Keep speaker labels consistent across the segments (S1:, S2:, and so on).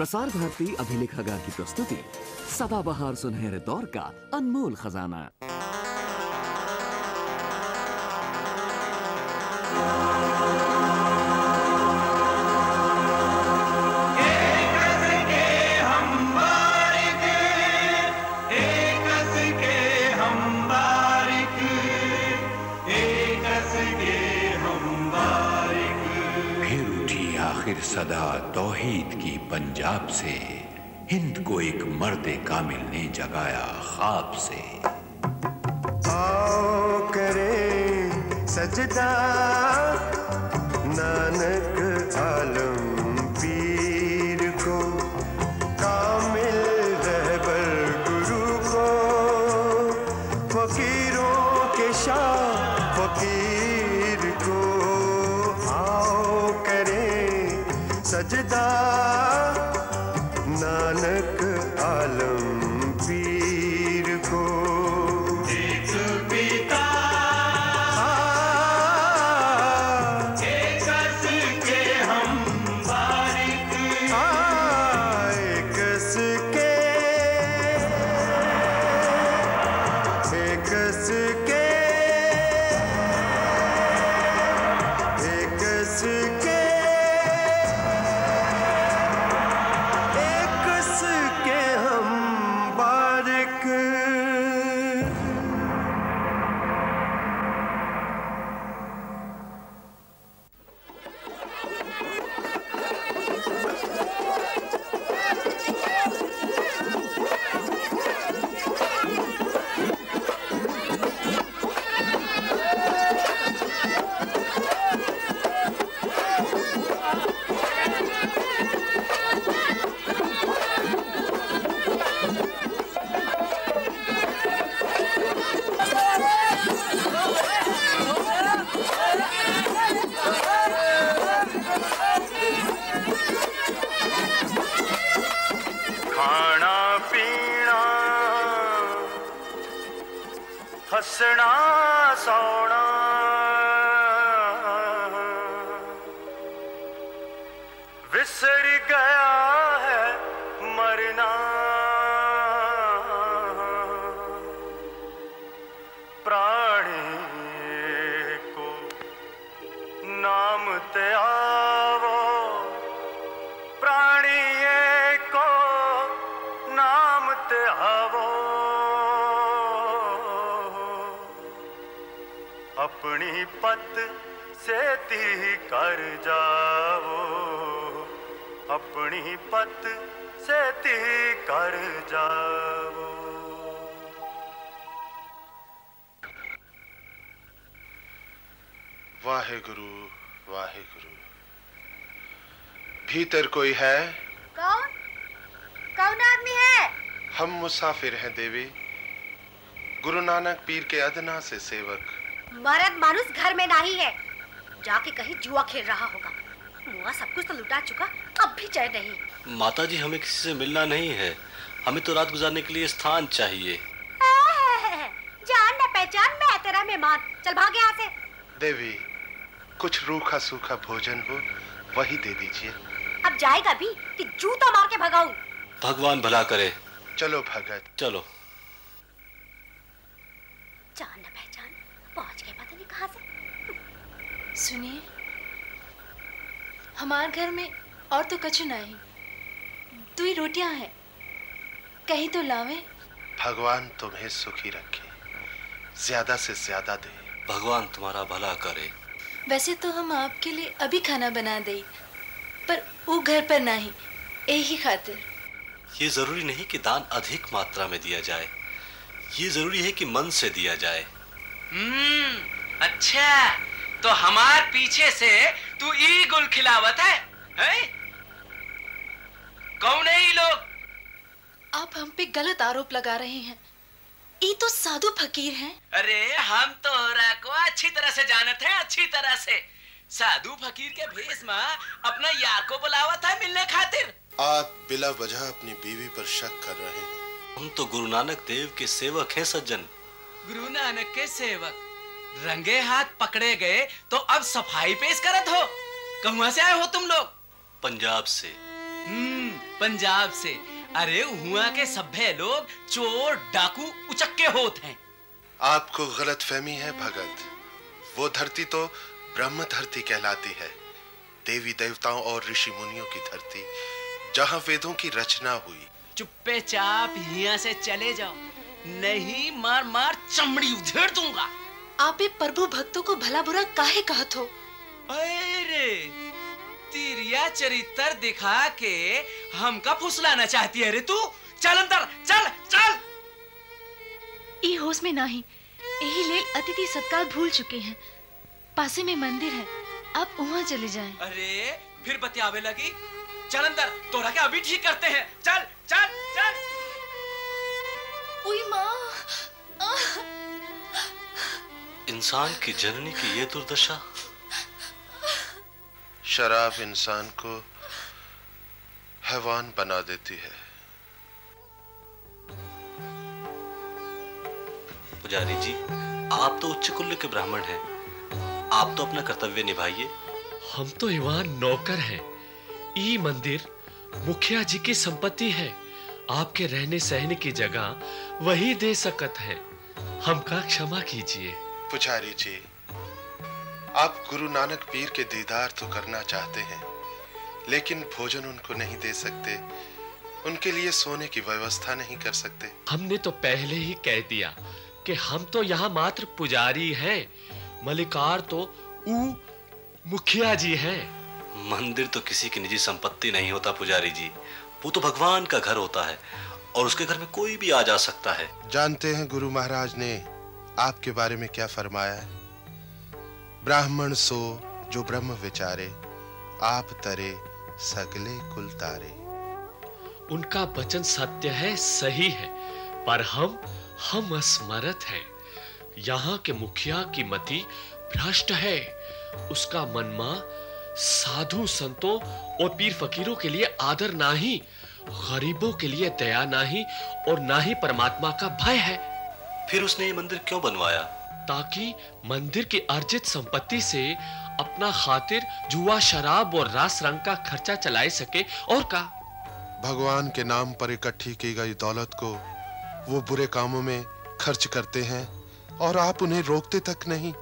S1: प्रसार भारती अभिलेखागार की प्रस्तुति सदाबहार सुनहरे दौर का अनमोल खजाना।
S2: सदा तौहीद की पंजाब से हिंद को एक मर्दे कामिल ने जगाया ख्वाब से।
S3: आओ करे सजदा नानक आलम पीर को, कामिल रहबर गुरु को, फकीरों के शाह फकीर को। आओ करे सजदा नानक आलम पीर को। एक पिता एक कस के हम बारिक, एक कस के एक कस के एक कस के हंसना सोना विसर गया है मरना। प्राणी को नाम ते आवो, प्राणी को नाम ते आवो। अपनी पत से ती कर जाओ, अपनी पत से ती कर जाओ।
S4: वाहेगुरु वाहेगुरु। भीतर कोई है?
S5: कौन? कौन आदमी है?
S4: हम मुसाफिर हैं देवी, गुरु नानक पीर के अदना से सेवक।
S5: मर्द मानुस घर में नहीं है, जाके कहीं जुआ खेल रहा होगा। मुआ सब कुछ तो लुटा चुका, अब भी चैन नहीं।
S6: माता जी, हमें किसी से मिलना नहीं है, हमें तो रात गुजारने के लिए स्थान चाहिए।
S5: जान न पहचान, मैं तेरा मेहमान, चल भाग यहाँ से।
S4: देवी, कुछ रूखा सूखा भोजन हो वही दे दीजिए।
S5: अब जाएगा भी कि जूता मार के भगाऊं?
S6: भगवान भला करे।
S4: चलो भगत
S6: चलो।
S5: जान न पहचान, पहुंच गए पता नहीं कहाँ से।
S7: सुनिए, हमारे घर में और तो कछु नहीं, 2 रोटियां हैं, कहीं तो लावे।
S4: भगवान तुम्हें सुखी रखे, ज्यादा से ज्यादा दे।
S6: भगवान तुम्हारा भला करे।
S7: वैसे तो हम आपके लिए अभी खाना बना दे, पर वो घर पर नहीं, यही खातिर।
S6: ये जरूरी नहीं कि दान अधिक मात्रा में दिया जाए, ये जरूरी है कि मन से दिया जाए।
S8: अच्छा, तो हमार पीछे से तू ई गुल खिलावत है? कौन है ये लोग?
S7: आप हम पे गलत आरोप लगा रहे हैं, ये तो साधु फकीर हैं।
S8: अरे हम तो को अच्छी तरह से जानते हैं, अच्छी तरह से। साधु फकीर के भेष में अपना यार को बुलावत है मिलने खातिर।
S4: आप बिला वजह अपनी बीवी पर शक कर रहे हैं।
S6: हम तो गुरु नानक देव के सेवक हैं सज्जन।
S8: गुरु नानक के सेवक रंगे हाथ पकड़े गए तो अब सफाई पेश करत हो। कहाँ से आए हो तुम लोग?
S6: पंजाब से।
S8: पंजाब से। अरे हुआ के सभ्य लोग चोर डाकू उचक्के होते हैं।
S4: आपको गलतफहमी है भगत। वो धरती तो ब्रह्म धरती कहलाती है, देवी देवताओं और ऋषि मुनियों की धरती, जहां वेदों की रचना हुई।
S8: चुप्पे चाप यहाँ से चले जाओ, नहीं मार मार चमड़ी उधेड़ दूंगा।
S7: आप भी प्रभु भक्तों को भला बुरा काहे कहत हो?
S8: अरे तिरिया चरित्र दिखा के हमका फुसलाना चाहती है रे तू। चल अंदर, चल चल।
S7: ई होश में नहीं, यही लेल अतिथि सत्कार भूल चुके हैं। पासे में मंदिर है, आप वहाँ चले जाएं।
S8: अरे फिर बतियावे लगी। चल अंदर, तोरा के अभी ठीक करते हैं। चल चल चल।
S7: उई माँ,
S6: इंसान की जननी की ये दुर्दशा।
S4: शराब इंसान को हैवान बना देती है।
S6: पुजारी जी, आप तो उच्च कुल्य के ब्राह्मण हैं, आप तो अपना कर्तव्य निभाइए।
S9: हम तो ईवान नौकर हैं। ई मंदिर मुखिया जी की संपत्ति है। आपके रहने सहने की जगह वही दे सकत है। हमका क्षमा कीजिए।
S4: पुजारी जी, आप गुरु नानक पीर के दीदार तो करना चाहते हैं, लेकिन भोजन उनको नहीं दे सकते, उनके लिए सोने की व्यवस्था नहीं कर सकते।
S9: हमने तो पहले ही कह दिया कि हम तो यहाँ मात्र पुजारी हैं। मलिकार तो ऊ मुखिया जी हैं।
S6: मंदिर तो किसी की निजी संपत्ति नहीं होता पुजारी जी, वो तो भगवान का घर होता है और उसके घर में कोई भी आ जा सकता है।
S4: जानते हैं गुरु महाराज ने आपके बारे में क्या फरमाया है? ब्राह्मण सो जो ब्रह्म विचारे, आप तरे सगले कुल तारे।
S9: उनका वचन सत्य है, सही है, पर हम असमर्थ हैं। यहाँ के मुखिया की मति भ्रष्ट है। उसका मनमा साधु संतों और पीर फकीरों के लिए आदर नहीं, गरीबों के लिए दया नहीं और ना ही परमात्मा का भय है।
S6: फिर उसने ये मंदिर क्यों बनवाया?
S9: ताकि मंदिर की अर्जित संपत्ति से अपना खातिर जुआ शराब और रास रंग का खर्चा चलाए सके। और का
S4: भगवान के नाम पर इकट्ठी की गई दौलत को वो बुरे कामों में खर्च करते हैं और आप उन्हें रोकते तक नहीं।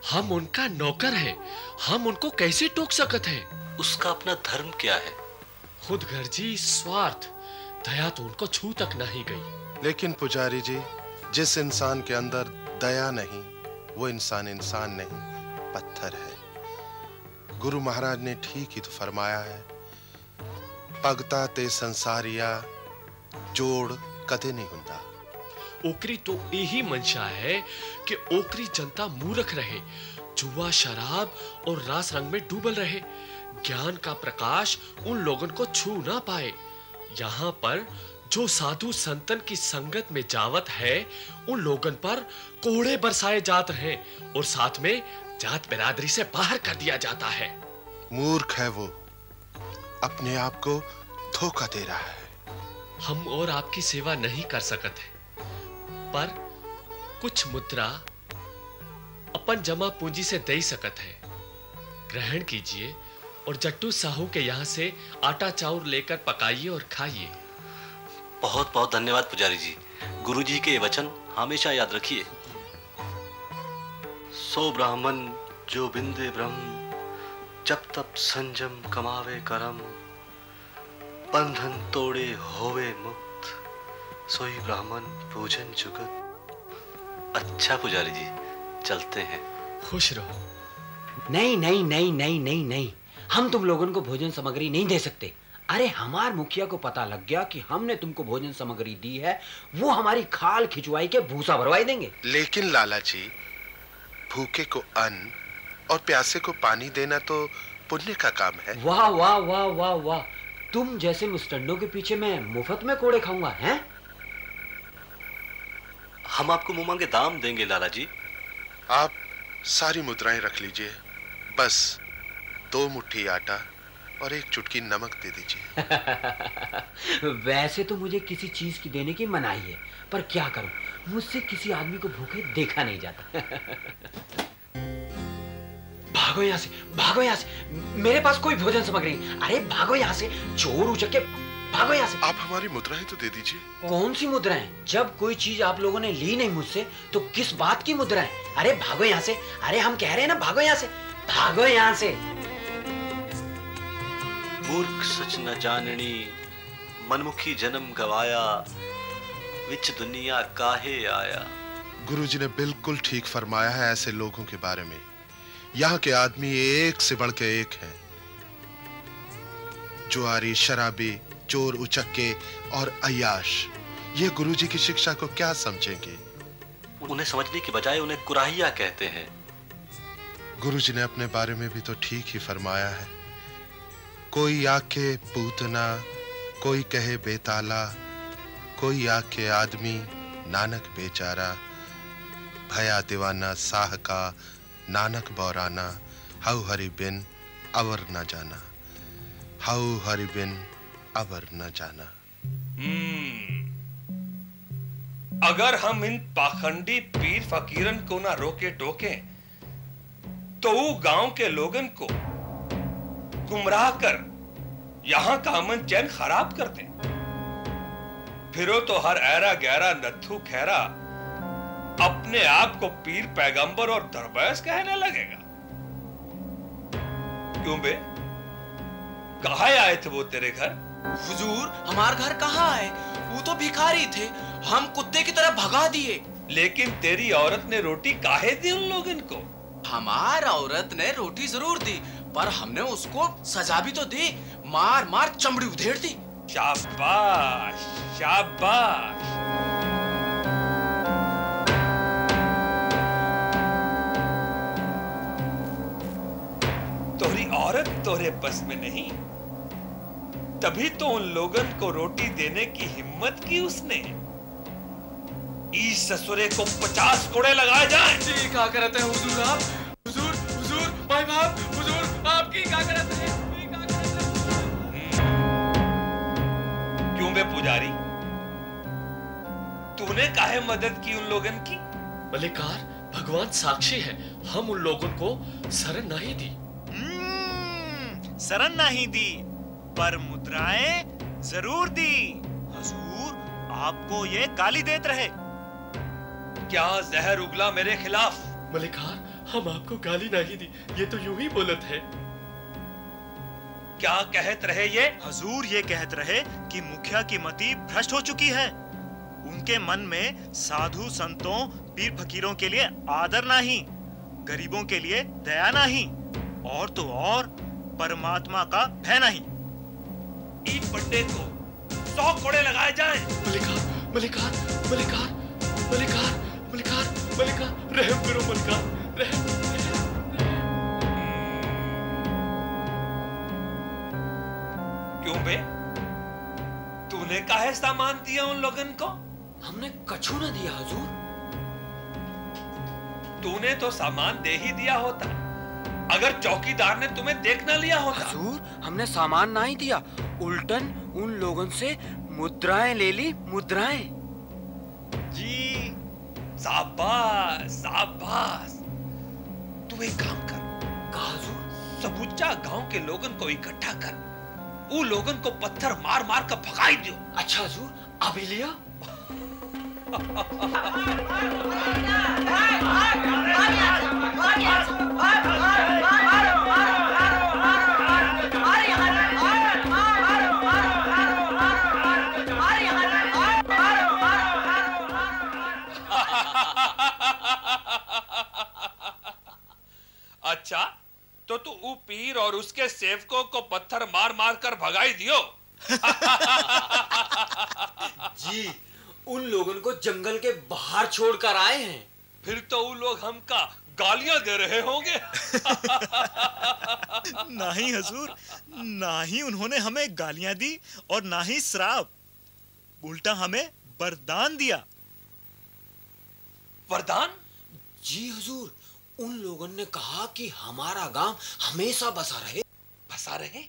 S9: हम उनका नौकर हैं, हम उनको कैसे टोक सकते हैं?
S6: उसका अपना धर्म क्या है?
S9: खुदगर्जी, स्वार्थ, दया तो उनको छू तक नहीं गई।
S4: लेकिन पुजारी जी, जिस इंसान के अंदर दया नहीं, वो इंसान नहीं, पत्थर है। गुरु महाराज ने ठीक ही तो फरमाया है, भगता ते संसारिया जोड़ कदे नहीं हुंदा।
S9: ओकरी तो यही मंशा है कि ओकरी जनता मूर्ख रहे, जुआ शराब और रास रंग में डूबल रहे, ज्ञान का प्रकाश उन लोगों को छू ना पाए। यहाँ पर जो साधु संतन की संगत में जावत है, उन लोगों पर कोड़े बरसाए जाते हैं और साथ में जात बिरादरी से बाहर कर दिया जाता है।
S4: मूर्ख है वो, अपने आप को धोखा दे रहा है।
S9: हम और आपकी सेवा नहीं कर सकते, पर कुछ मुद्रा अपन जमा पूंजी से दे सकत है। ग्रहण कीजिए और जट्टू साहू के यहाँ से आटा चाउर लेकर पकाइए और खाइए।
S6: बहुत बहुत धन्यवाद पुजारी जी। गुरु जी के ये वचन हमेशा याद रखिए। सो ब्राह्मण जो बिंदे ब्रह्म, जब तब संजम कमावे करम, बंधन तोड़े होवे मुक्त, सोई ब्राह्मण पूजन जुगत। अच्छा पुजारी जी, चलते हैं।
S9: खुश रहो।
S10: नहीं नहीं नहीं नहीं नहीं नहीं, हम तुम लोगों को भोजन सामग्री नहीं दे सकते। अरे हमार मुखिया को पता लग गया कि हमने तुमको भोजन सामग्री दी है, वो हमारी खाल खिंचवाई के भूसा भरवाई देंगे।
S4: लेकिन लाला जी, भूखे को अन्न और प्यासे को पानी देना तो पुण्य का काम है।
S10: वाह वाह वाह वाह वाह, तुम जैसे मुस्टंडों के पीछे मैं मुफ्त में कोड़े खाऊंगा हैं?
S6: हम आपको मुंह मांगे दाम देंगे लाला जी।
S4: आप सारी मुद्राएं रख लीजिए, बस 2 मुट्ठी आटा और 1 चुटकी नमक दे दीजिए।
S10: वैसे तो मुझे किसी चीज की देने की मनाही है, पर क्या करूं, मुझसे किसी आदमी को भूखे देखा नहीं जाता। भागो यहाँ से, भागो यहाँ से, मेरे पास कोई भोजन सामग्री नहीं। अरे भागो यहाँ से, चोर उचक्के। भागो यहाँ से।
S4: आप हमारी मुद्राएं तो दे दीजिए।
S10: कौन सी मुद्राएं? जब कोई चीज आप लोगों ने ली नहीं मुझसे तो किस बात की मुद्राएं? अरे भागो यहाँ से। अरे हम कह रहे हैं ना, भागो यहाँ से, भागो यहाँ से।
S6: मूर्ख सच न जाननी, मनमुखी जन्म गवाया, विच दुनिया काहे आया।
S4: गुरुजी ने बिल्कुल ठीक फरमाया है ऐसे लोगों के बारे में। यहाँ के आदमी एक से बढ़ के एक हैं। जुआरी, शराबी, चोर, उचक्के और अय्याश, ये गुरुजी की शिक्षा को क्या समझेंगे?
S6: उन्हें समझने की बजाय उन्हें कुराहिया कहते हैं।
S4: गुरुजी ने अपने बारे में भी तो ठीक ही फरमाया है। कोई आके पूतना, कोई कहे बेताला, कोई आके आदमी, नानक बेचारा, भया दीवाना साह का, नानक बौराना, हाउ हरि बिन अवर न जाना, हाउ हरि बिन अवर न जाना।
S11: अगर हम इन पाखंडी पीर फकीरन को ना रोके टोके तो वो गांव के लोगन को गुमराह कर यहां का अमन चैन खराब कर दे। फिरो तो हर ऐरा गहरा नत्थु खैरा अपने आप को पीर पैगंबर और दरवेश कहने लगेगा। क्यों बे, कहाँ आए थे वो तेरे घर?
S8: हुजूर, हमार घर कहाँ है? वो तो भिखारी थे, हम कुत्ते की तरह भगा दिए।
S11: लेकिन तेरी औरत ने रोटी काहे दी उन लोगन को?
S8: हमार औरत ने रोटी जरूर दी, पर हमने उसको सजा भी तो दी, मार मार चमड़ी उधेड़ दी।
S11: शाबाश शाबाश। तोरी औरत तोरे बस में नहीं, तभी तो उन लोगन को रोटी देने की हिम्मत की उसने। इस ससुरे को 50 कोड़े लगाए जाएं।
S9: जी क्या करते हैं हुजूर आप? हुजूर, हुजूर, भाई बाप, हुजूर, आपकी क्या करते हैं?
S11: क्यों बे पुजारी, तूने काहे मदद की उन लोगन की?
S9: मलिकार, भगवान साक्षी है, हम उन लोगों को शरण नहीं दी।
S3: शरण नहीं दी, पर मुद्राएं जरूर दी। हुजूर, आपको ये गाली देते रहे।
S11: क्या जहर उगला मेरे खिलाफ?
S9: मलिकार, हम आपको गाली नहीं दी, ये तो यूं ही बोलत है।
S11: क्या कहत रहे ये?
S3: हुजूर ये कहत रहे कि मुखिया की मति भ्रष्ट हो चुकी है। उनके मन में साधु संतों, पीर फकीरों के लिए आदर नहीं, गरीबों के लिए दया नहीं, और तो और परमात्मा का भय नहीं।
S11: ईद बड्डे को 100 कोड़े लगाए जाएं।
S9: मलिकार, मलिकार, मलिकार, मलिकार, मलिकार, मलिकार, रहम करो मलिकार, रहम।
S11: क्यों बे, तूने काहे सामान दिया उन लोगन को?
S10: हमने कछु न दिया हुजूर।
S11: तूने तो सामान दे ही दिया होता, अगर चौकीदार ने तुम्हें देख न लिया होता।
S10: हुजूर, हमने सामान नहीं दिया, उल्टन उन लोगों से मुद्राएं ले ली, मुद्राएं।
S11: जी, शाबाश शाबाश। तू एक काम कर,
S10: कहा हुजूर?
S11: सबूचा गांव के लोगन को इकट्ठा कर, वो लोगन को पत्थर मार मार कर भगाई दियो।
S10: अच्छा हुजूर, अभी लिया।
S11: अच्छा, तो तू ऊ पीर और उसके सेवकों को पत्थर मार मार कर भगाई दियो?
S10: जी, उन लोगों को जंगल के बाहर छोड़कर आए हैं।
S11: फिर तो वो लोग हमका गालियां दे रहे होंगे।
S3: नहीं हुजूर, ना ही उन्होंने हमें गालियां दी और ना ही श्राप, उल्टा हमें वरदान दिया।
S11: वरदान?
S10: जी हुजूर, उन लोगों ने कहा कि हमारा गांव हमेशा बसा रहे।
S11: बसा रहे?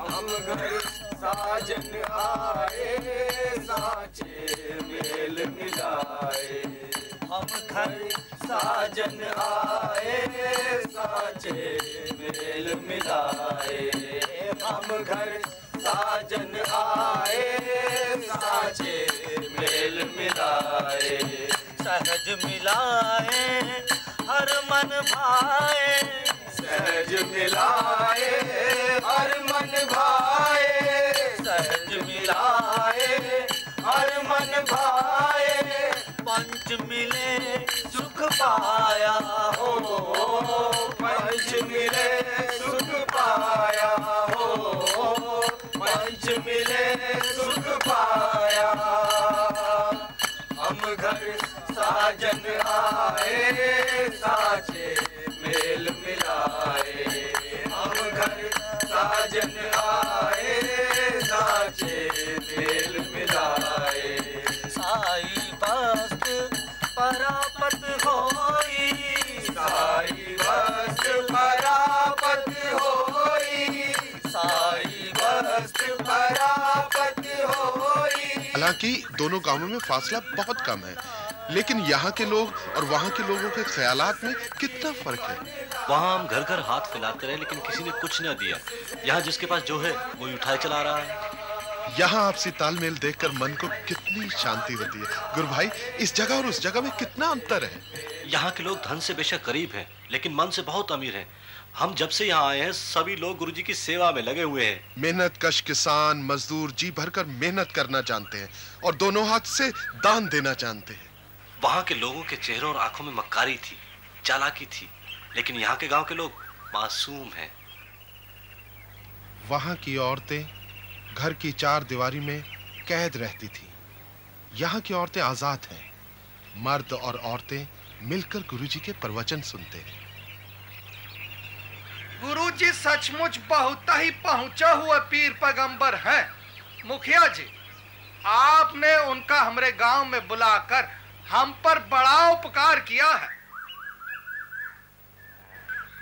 S12: हम घर साजन आए, साचे मेल मिलाए। हम घर साजन आए, साचे मेल मिलाए। हम घर साजन आए, साचे मेल मिलाए। सहज मिलाए हर मन भाए, सहज मिलाए हर मन भाए, सहज मिलाए हर मन भाए। पंच मिले सुख पाया हो, पंच मिले सुख पाया हो, पंच मिले सुख पाया। हम घर साजन आए, साचे मेल मिलाए। हम घर साजन आए, साचे मेल मिलाए। साई बस्त परापत होई, साई बस्त परापत होई, साई बस्त परापत होई।
S4: हालांकि दोनों गांवों में फासला बहुत कम है, लेकिन यहाँ के लोग और वहाँ के लोगों के ख्यालात में कितना फर्क है।
S6: वहाँ हम घर घर हाथ फैलाते रहे लेकिन किसी ने कुछ न दिया। यहाँ जिसके पास जो है वो उठाए चला रहा है।
S4: यहाँ आपसी तालमेल देखकर मन को कितनी शांति होती है। गुरु भाई, इस जगह और उस जगह में कितना अंतर है।
S6: यहाँ के लोग धन से बेशक गरीब हैं, लेकिन मन से बहुत अमीर हैं। हम जब से यहाँ आए हैं सभी लोग गुरुजी की सेवा में लगे हुए हैं।
S4: मेहनत कश किसान मजदूर जी भरकर मेहनत करना जानते हैं और दोनों हाथ से दान देना जानते हैं।
S6: वहाँ के लोगों के चेहरों और आंखों में मक्कारी थी, चालाकी थी, लेकिन यहाँ के गांव के लोग मासूम हैं।
S4: वहाँ की औरतें घर की चार दीवारी में कैद रहती थी। यहाँ की औरतें आजाद हैं। मर्द और औरतें मिलकर गुरुजी के प्रवचन सुनते हैं।
S13: गुरुजी सचमुच बहुत ही पहुंचा हुआ पीर पैगंबर हैं। मुखिया जी, आपने उनका हमारे गांव में बुलाकर हम पर बड़ा उपकार किया है।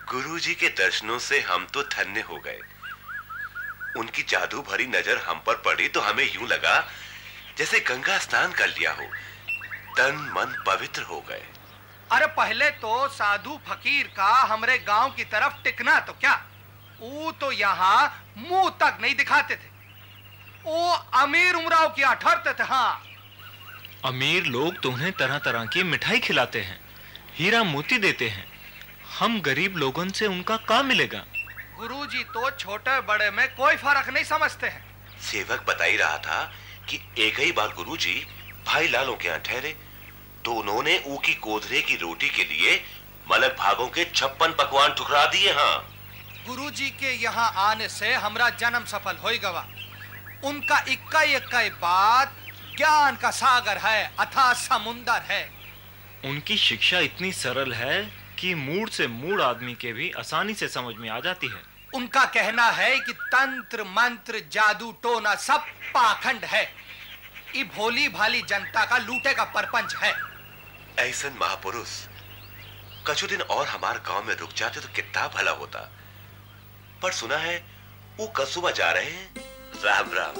S14: गुरुजी के दर्शनों से हम तो धन्य हो गए। उनकी जादू भरी नजर हम पर पड़ी तो हमें यूं लगा जैसे गंगा स्नान कर लिया हो। तन मन पवित्र हो गए।
S13: अरे पहले तो साधु फकीर का हमरे गांव की तरफ टिकना तो क्या, वो तो यहाँ मुंह तक नहीं दिखाते थे। वो अमीर उमराव किया ठहरते थे। हाँ,
S15: अमीर लोग तो उन्हें तरह तरह की मिठाई खिलाते हैं, हीरा मोती देते हैं। हम गरीब लोगों से उनका क्या मिलेगा।
S13: गुरुजी तो छोटे बड़े में कोई फर्क नहीं समझते हैं।
S14: सेवक बता ही रहा था कि एक ही बार गुरुजी भाई लालों के यहाँ ठहरे तो उन्होंने ऊ की कोदरे की रोटी के लिए मलक भागों के 56 पकवान ठुकरा दिए। हाँ,
S13: गुरुजी के यहाँ आने से हमरा जन्म सफल हो गवा। उनका इक्का बात ज्ञान का सागर है, अथाह समुंदर है।
S15: उनकी शिक्षा इतनी सरल है कि मूड से मूड आदमी के भी आसानी से समझ में आ जाती है।
S13: उनका कहना है कि तंत्र मंत्र जादू टोना सब पाखंड है। ये भोली भाली जनता का लूटे का परपंच है।
S14: ऐसन महापुरुष कछु दिन और हमारे गांव में रुक जाते तो कितना भला होता। पर सुना है वो कसुबा जा रहे हैं। राम राम।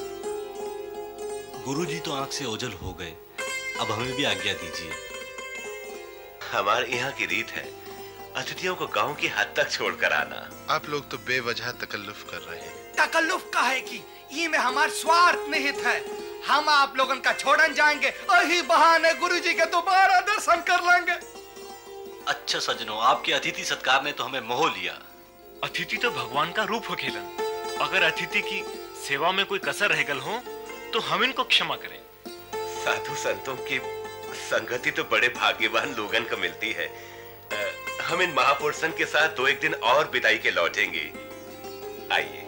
S6: गुरुजी तो आंख से ओझल हो गए, अब हमें भी आज्ञा दीजिए।
S14: हमारे यहाँ की रीत है अतिथियों को गांव की हद तक छोड़कर आना।
S4: आप लोग तो बेवजह तकल्लुफ कर रहे हैं।
S13: तकल्लुफ का है कि ये में हमारा स्वार्थ निहित है। हम आप लोगों का छोड़न जाएंगे, यही बहाने गुरुजी के दोबारा दर्शन कर लेंगे।
S6: अच्छा सज्जनों, आपके अतिथि सत्कार ने तो हमें मोह लिया।
S15: अतिथि तो भगवान का रूप हो खेलन। अगर अतिथि की सेवा में कोई कसर रह गल हो तो हम इनको क्षमा करें।
S14: साधु संतों की संगति तो बड़े भाग्यवान लोगन को मिलती है। हम इन महापुरुषों के साथ 2-1 दिन और बिताई के लौटेंगे। आइए।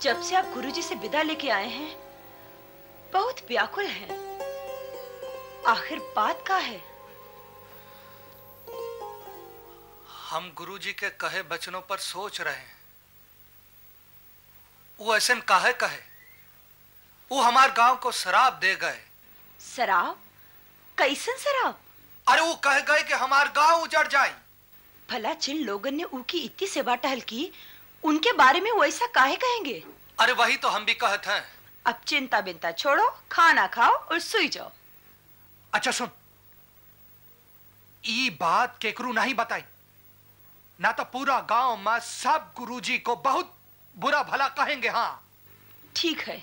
S16: जब से आप गुरुजी से विदा लेके आए हैं बहुत व्याकुल हैं। आखिर बात क्या है?
S13: हम गुरुजी के कहे वचनों पर सोच रहे हैं। वो ऐसे काहे कहे? वो हमारे गांव को शराब दे गए।
S16: शराब? कैसन शराब?
S13: अरे वो कह गए कि हमारे गांव उजड़ जाए।
S16: भला जिन लोगन ने ऊ की इतनी सेवा टहल की उनके बारे में वो ऐसा काहे कहेंगे?
S13: अरे वही तो हम भी कहते हैं।
S16: अब चिंता बिंता छोड़ो, खाना खाओ और सोई जाओ।
S13: अच्छा सुन, ये बात केकरू नहीं बताई, ना तो पूरा गांव में सब गुरुजी को बहुत बुरा भला कहेंगे। हाँ
S16: ठीक है।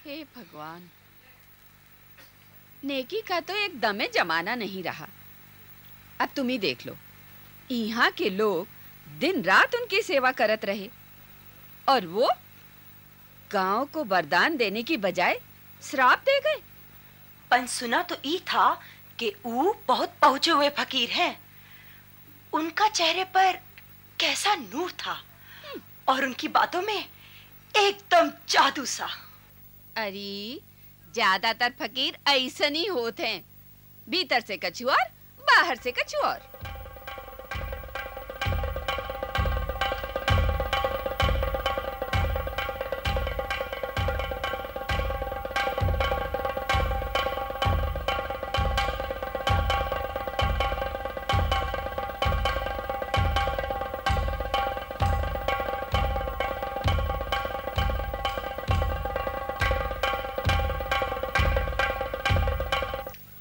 S17: हे भगवान, नेकी का तो एकदम जमाना नहीं रहा। अब तुम ही देख लो, यहाँ के लोग दिन रात उनकी सेवा करत रहे और वो गांव को वरदान देने की बजाय श्राप दे गए।
S16: पर सुना तो ई था कि वो बहुत पहुंचे हुए फकीर हैं। उनका चेहरे पर कैसा नूर था और उनकी बातों में एकदम जादू सा।
S17: अरे ज्यादातर फकीर ऐसा नहीं होते हैं, भीतर से कछु और बाहर से कछु और।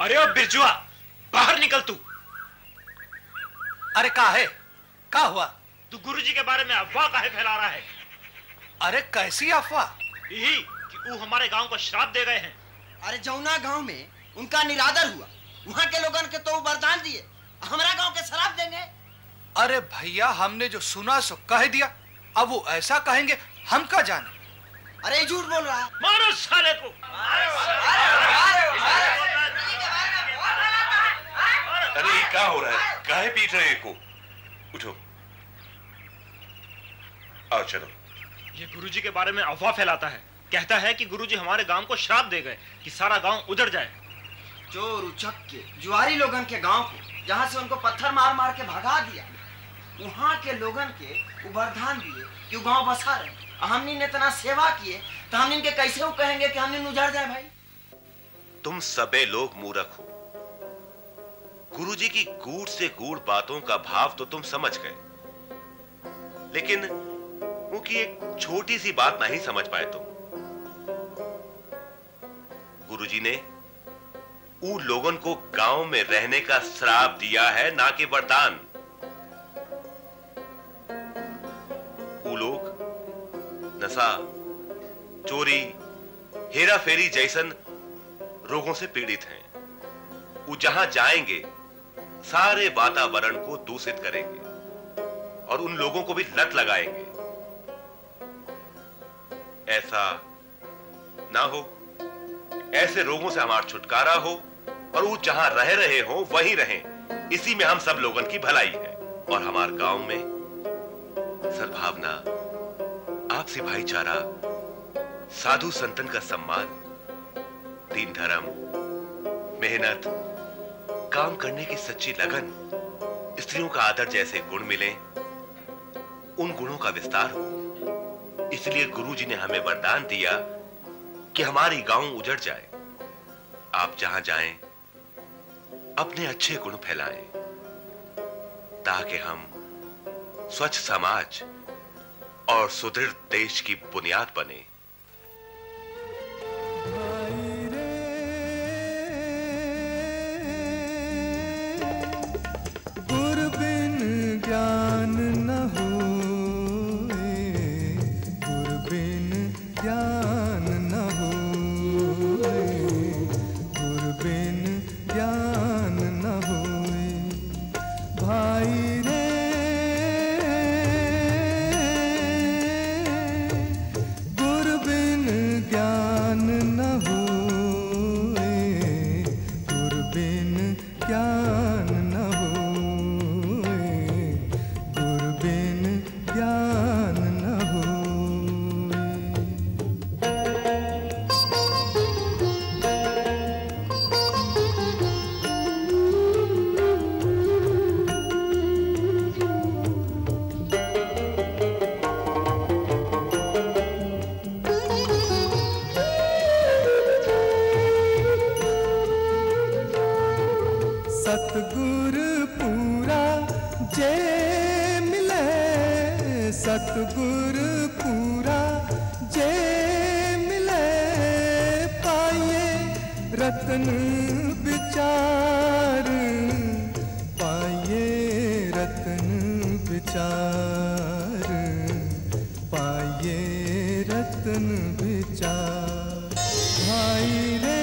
S3: अरे ओ बिरजुआ, बाहर निकल तू।
S13: अरे का है, का हुआ?
S3: तू गुरुजी के बारे में अफवाह काहे फैला रहा है?
S13: अरे कैसी अफवाह?
S3: यही कि वो हमारे गांव को श्राप दे गए हैं।
S18: अरे जौना गांव में उनका निरादर हुआ, वहां के लोगन के तो वरदान दिए, हमारा गांव के श्राप देंगे?
S13: अरे भैया, हमने जो सुना सो कह दिया, अब वो ऐसा कहेंगे हम क्या जाने।
S18: अरे झूठ बोल रहा है।
S3: मारो साले को।
S14: अरे ये क्या हो रहा है? काहे पीट रहे को? उठो, आओ चलो।
S3: ये गुरुजी के बारे में अफवाह फैलाता है, कहता है कि गुरुजी हमारे गांव को श्राप दे गए कि सारा गांव उजड़ जाए।
S18: चोर उचक्के जुआरी लोगन के गांव को जहां से उनको पत्थर मार मार के भगा दिया, वहां के लोगन के वरदान दिए कि वो गांव बसा रहे। हमने ने इतना सेवा किए तो हम इनके कैसे वो कहेंगे कि हमने उजड़ जाए? भाई
S14: तुम सबे लोग मूर्ख हो। गुरुजी की गूढ़ से गूढ़ बातों का भाव तो तुम समझ गए, लेकिन उनकी एक छोटी सी बात नहीं समझ पाए तुम। गुरुजी ने उन लोगों को गांव में रहने का श्राप दिया है, ना कि वरदान। वो लोग नशा, चोरी, हेरा फेरी जैसन रोगों से पीड़ित हैं। वो जहां जाएंगे सारे वातावरण को दूषित करेंगे और उन लोगों को भी लत लगाएंगे। ऐसा ना हो, ऐसे रोगों से हमारा छुटकारा हो और वो जहां रह रहे हो वहीं रहें। इसी में हम सब लोगों की भलाई है और हमारे गांव में सद्भावना, आपसी भाईचारा, साधु संतन का सम्मान, दीन धर्म, मेहनत, काम करने की सच्ची लगन, स्त्रियों का आदर जैसे गुण मिले, उन गुणों का विस्तार हो। इसलिए गुरुजी ने हमें वरदान दिया कि हमारी गांव उजड़ जाए। आप जहां जाएं अपने अच्छे गुण फैलाएं ताकि हम स्वच्छ समाज और सुदृढ़ देश की बुनियाद बने।
S12: गुरु बिन ज्ञान न होए, गुरु बिन ज्ञान न होए, गुरु बिन ज्ञान न होए। भाई रे गुरु सतगुर पूरा जे मिले, सतगुर पूरा जे मिले, पाइए रतन विचार, पाइए रतन विचार, पाइए रतन विचार। भाई रे